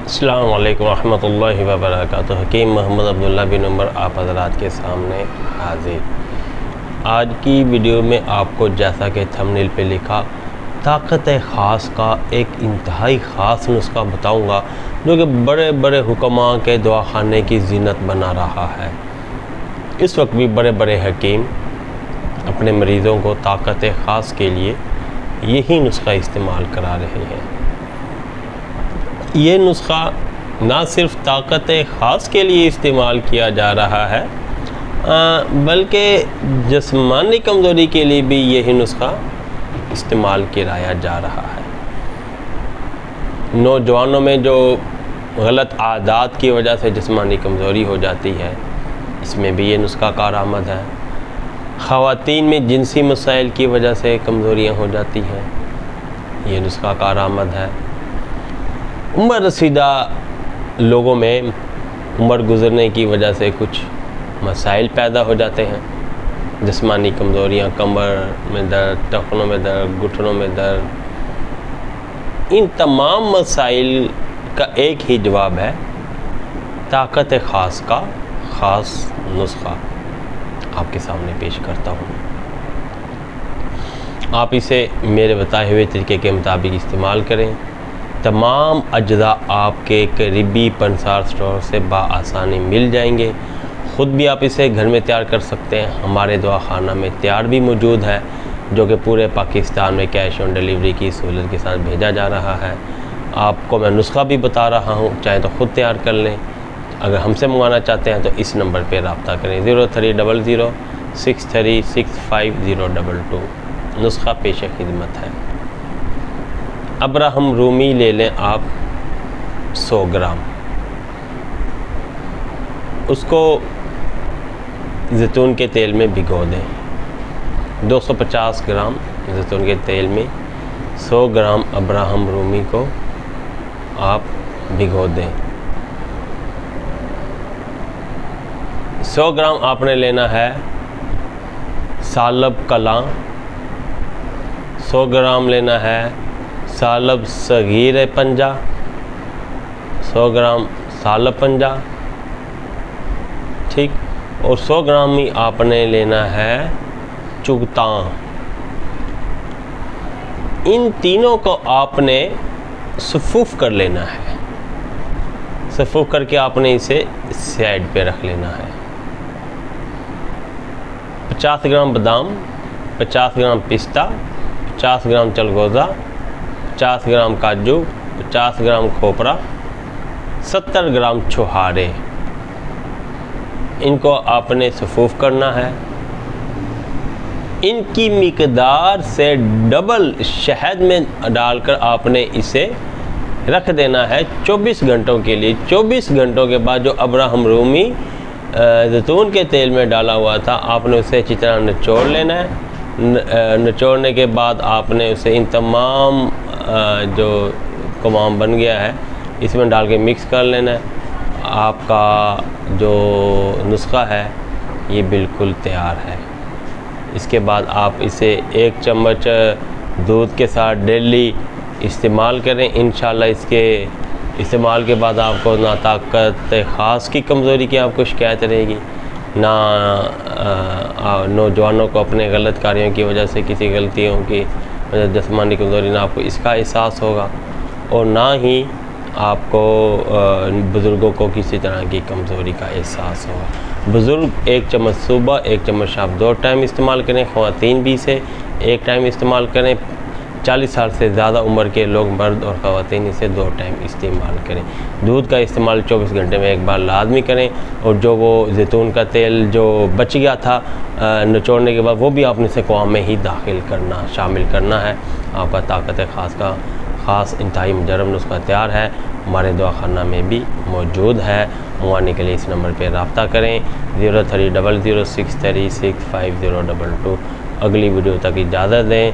अस्सलामु अलैकुम रहमतुल्लाहि व बरकातुहू। हकीम मोहम्मद अब्दुल्ला बिन उमर आप हज़रात के सामने हाजिर। आज की वीडियो में आपको जैसा कि थंबनेल पे लिखा ताकत ख़ास का एक इंतहाई ख़ास नुस्खा बताऊंगा जो कि बड़े बड़े हुक्मा के दवाखाने की जीनत बना रहा है। इस वक्त भी बड़े बड़े हकीम अपने मरीज़ों को ताकत ख़ास के लिए यही नुस्खा इस्तेमाल करा रहे हैं। ये नुस्खा ना सिर्फ ताकत ख़ास के लिए इस्तेमाल किया जा रहा है बल्कि जिस्मानी कमज़ोरी के लिए भी यही नुस्खा इस्तेमाल किया जा रहा है। नौजवानों में जो गलत आदत की वजह से जिस्मानी कमज़ोरी हो जाती है, इसमें भी ये नुस्खा कारआमद है। ख़वातीन में जिनसी मसाइल की वजह से कमज़ोरियाँ हो जाती हैं, ये नुस्खा कारआमद है। उम्र रसीदा लोगों में उम्र गुज़रने की वजह से कुछ मसाइल पैदा हो जाते हैं, जिस्मानी कमज़ोरियाँ, कमर में दर्द, टखनों में दर्द, घुटनों में दर्द। इन तमाम मसाइल का एक ही जवाब है ताकत ख़ास का ख़ास नुस्खा आपके सामने पेश करता हूँ। आप इसे मेरे बताए हुए तरीके के मुताबिक इस्तेमाल करें। तमाम अज्जा आपके करीबी पंसार स्टोर से बआसानी मिल जाएंगे। ख़ुद भी आप इसे घर में तैयार कर सकते हैं। हमारे दवाखाना में तैयार भी मौजूद है जो कि पूरे पाकिस्तान में कैश ऑन डिलीवरी की सहूलत के साथ भेजा जा रहा है। आपको मैं नुस्खा भी बता रहा हूँ, चाहे तो ख़ुद तैयार कर लें। अगर हमसे मंगवाना चाहते हैं तो इस नंबर पर रब्ता करें 0300 6365 नुस्खा पेश खिदमत है। अब्राहम रूमी ले लें आप 100 ग्राम। उसको जैतून के तेल में भिगो दें। 250 ग्राम जैतून के तेल में 100 ग्राम अब्राहम रूमी को आप भिगो दें। 100 ग्राम आपने लेना है सालब कलां। 100 ग्राम लेना है सालब सगीर पंजा। 100 ग्राम सालब पंजा, ठीक। और 100 ग्राम ही आपने लेना है चुगतां। इन तीनों को आपने सफूफ कर लेना है। सफूफ करके आपने इसे साइड पे रख लेना है। 50 ग्राम बादाम, 50 ग्राम पिस्ता, 50 ग्राम चलगोज़ा, 50 ग्राम काजू, 50 ग्राम खोपरा, 70 ग्राम छुहारे, इनको आपने सफूफ करना है। इनकी मिकदार से डबल शहद में डालकर आपने इसे रख देना है 24 घंटों के लिए। 24 घंटों के बाद जो अब्राहम रूमी जैतून के तेल में डाला हुआ था, आपने उसे अच्छी तरह निचोड़ लेना है। निचोड़ने के बाद आपने उसे इन तमाम जो कमाम बन गया है इसमें डाल के मिक्स कर लेना है। आपका जो नुस्खा है ये बिल्कुल तैयार है। इसके बाद आप इसे 1 चम्मच दूध के साथ डेली इस्तेमाल करें। इंशाल्लाह इसके इस्तेमाल के बाद आपको ना ताकत ख़ास की कमज़ोरी की आपको शिकायत रहेगी, ना नौजवानों को अपने गलत कार्यों की वजह से किसी गलतियों की जिस्मानी कमज़ोरी ना आपको इसका एहसास होगा, और ना ही आपको बुज़ुर्गों को किसी तरह की कमज़ोरी का एहसास होगा। बुज़ुर्ग 1 चम्मच सुबह, 1 चम्मच शाम 2 टाइम इस्तेमाल करें। ख़वातीन भी इसे 1 टाइम इस्तेमाल करें। 40 साल से ज़्यादा उम्र के लोग, मर्द और ख़वातीन, इसे 2 टाइम इस्तेमाल करें। दूध का इस्तेमाल 24 घंटे में 1 बार लाजमी करें। और जो वो जैतून का तेल जो बच गया था निचोड़ने के बाद, वो भी आपने इसे क़ुआम में ही दाखिल करना, शामिल करना है। आपका ताकत ख़ास का ख़ास इंतहाई मुजरब नुस्खा तैयार है। हमारे दवाखाना में भी मौजूद है। मंगवाने के लिए इस नंबर पर रब्ता करें 0300 6365 अगली वीडियो तक इजाज़त दें।